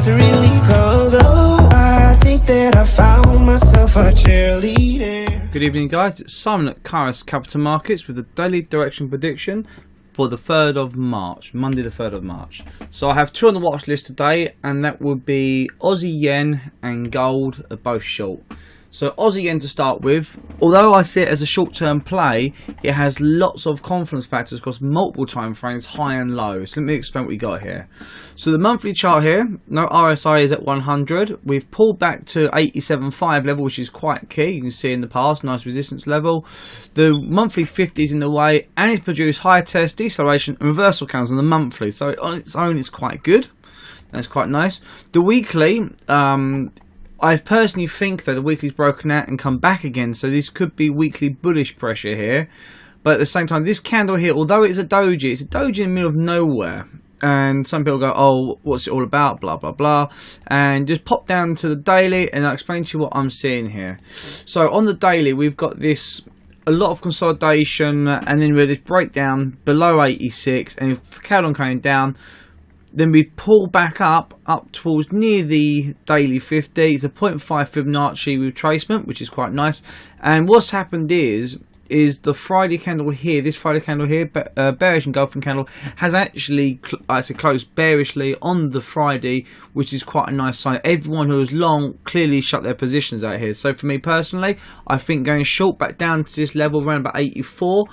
to really close. Oh, I think that I found myself a cheerleader. Good evening, guys. It's Simon at Kairos Capital Markets with the daily direction prediction for the 3rd of March, Monday the 3rd of March. So I have two on the watch list today, and that would be Aussie Yen and Gold are both short. So Aussie Yen to start with, although I see it as a short-term play, it has lots of confidence factors across multiple time frames, high and low. So let me explain what we got here. So the monthly chart here, no RSI is at 100. We've pulled back to 87.5 level, which is quite key. You can see in the past, nice resistance level. The monthly 50 is in the way, and it's produced high test, deceleration, and reversal counts on the monthly. So on its own, it's quite good. That's quite nice. The weekly, I personally think that the weekly's broken out and come back again, so this could be weekly bullish pressure here. But at the same time, this candle here, although it's a doji in the middle of nowhere. And some people go, oh, what's it all about, blah, blah, blah. And just pop down to the daily and I'll explain to you what I'm seeing here. So on the daily, we've got this, a lot of consolidation, and then we have this breakdown below 86, and if carried on going down. Then we pull back up towards near the daily 50. It's a 0.5 Fibonacci retracement, which is quite nice. And what's happened is the Friday candle here, this Friday candle here, bearish engulfing candle, has actually closed bearishly on the Friday, which is quite a nice sign. Everyone who was long clearly shut their positions out here. So for me personally, I think going short back down to this level around about 84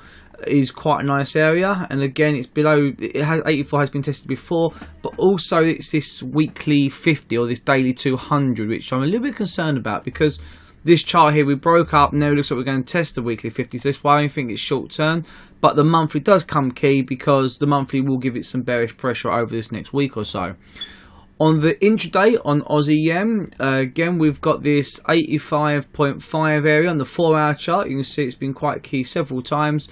is quite a nice area, and again it's below, it has 84 has been tested before, but also it's this weekly 50 or this daily 200, which I'm a little bit concerned about, because this chart here we broke up, now it looks like we're going to test the weekly 50, so that's why I think it's short term. But the monthly does come key, because the monthly will give it some bearish pressure over this next week or so. On the intraday on Aussie Yen, again we've got this 85.5 area on the 4-hour chart. You can see it's been quite key several times.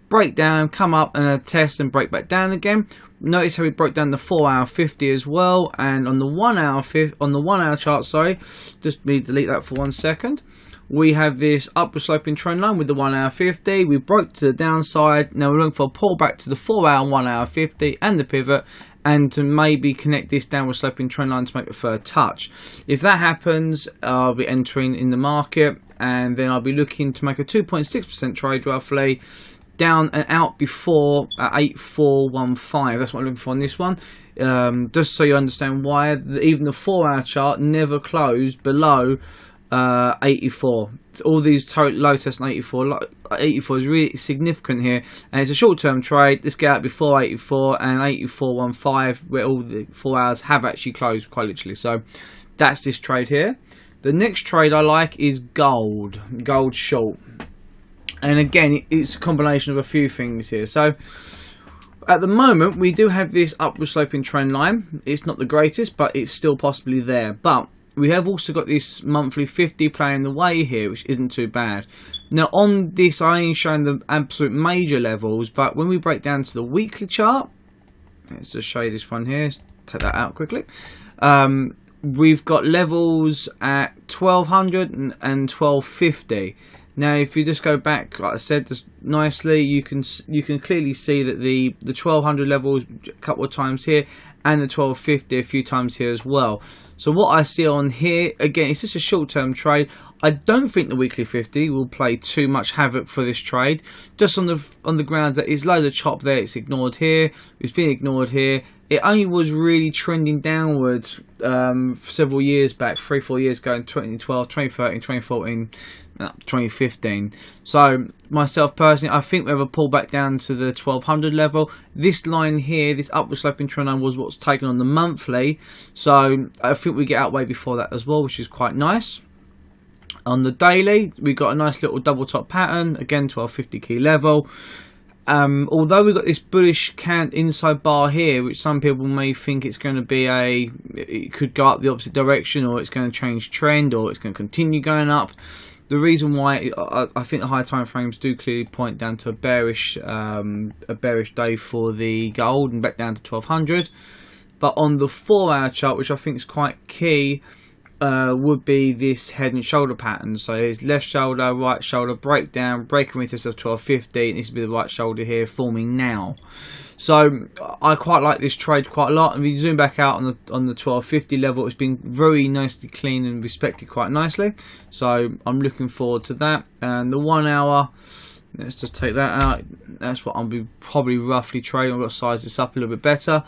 Break down, come up and test and break back down again. Notice how we broke down the 4-hour 50 as well, and on the 1-hour chart, sorry, just me delete that for 1 second. We have this upward sloping trend line with the 1-hour 50. We broke to the downside. Now we're looking for a pullback to the 4-hour and 1-hour 50 and the pivot, and to maybe connect this downward sloping trend line to make the third touch. If that happens, I'll be entering in the market, and then I'll be looking to make a 2.6% trade roughly, down and out before 8415. That's what I'm looking for on this one. Just so you understand why even the 4-hour chart never closed below 84. All these low tests on 84. 84 is really significant here, and it's a short-term trade. Let's get out before 84 and 8415, where all the 4 hours have actually closed quite literally. So that's this trade here. The next trade I like is gold short. And again, it's a combination of a few things here. So at the moment, we do have this upward sloping trend line. It's not the greatest, but it's still possibly there. But we have also got this monthly 50 playing the way here, which isn't too bad. Now on this, I ain't showing the absolute major levels, but when we break down to the weekly chart, let's just show you this one here. Let's take that out quickly. We've got levels at 1200 and 1250. Now, if you just go back, like I said, just nicely, you can clearly see that the 1200 levels a couple of times here, and the 1250 a few times here as well. So what I see on here, again, it's just a short-term trade. I don't think the weekly 50 will play too much havoc for this trade. Just on the grounds that it's loads of chop there, it's ignored here, it's been ignored here. It only was really trending downward several years back, 3-4 years ago in 2012, 2013, 2014, 2015. So myself personally, I think we have a pullback down to the 1200 level. This line here, this upward sloping trend line, was what's taken on the monthly. So I think we get out way before that as well, which is quite nice. On the daily, we got a nice little double top pattern, again 1250 key level. Although we've got this bullish inside bar here, which some people may think it's going to be it could go up the opposite direction, or it's going to change trend, or it's going to continue going up. The reason why I think the higher time frames do clearly point down to a bearish day for the gold and back down to 1200. But on the 4-hour chart, which I think is quite key, would be this head and shoulder pattern. So it's left shoulder, right shoulder, breakdown, breaking resistance of 1250. This would be the right shoulder here forming now. So I quite like this trade quite a lot. And if you zoom back out on the 1250 level, it's been very nicely clean and respected quite nicely. So I'm looking forward to that. And the 1 hour, let's just take that out. That's what I'll be probably roughly trading. I've got to size this up a little bit better.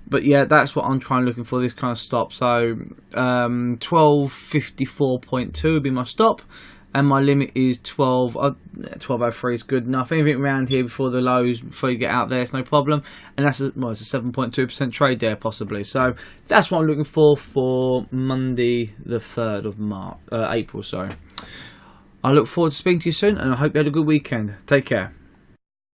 But yeah, that's what I'm looking for, this kind of stop. So 1254.2 would be my stop. And my limit is 1203 is good enough. Anything around here before the lows, before you get out there, it's no problem. And that's it's a 7.2% trade there possibly. So that's what I'm looking for Monday the 3rd of April. Sorry. I look forward to speaking to you soon, and I hope you had a good weekend. Take care.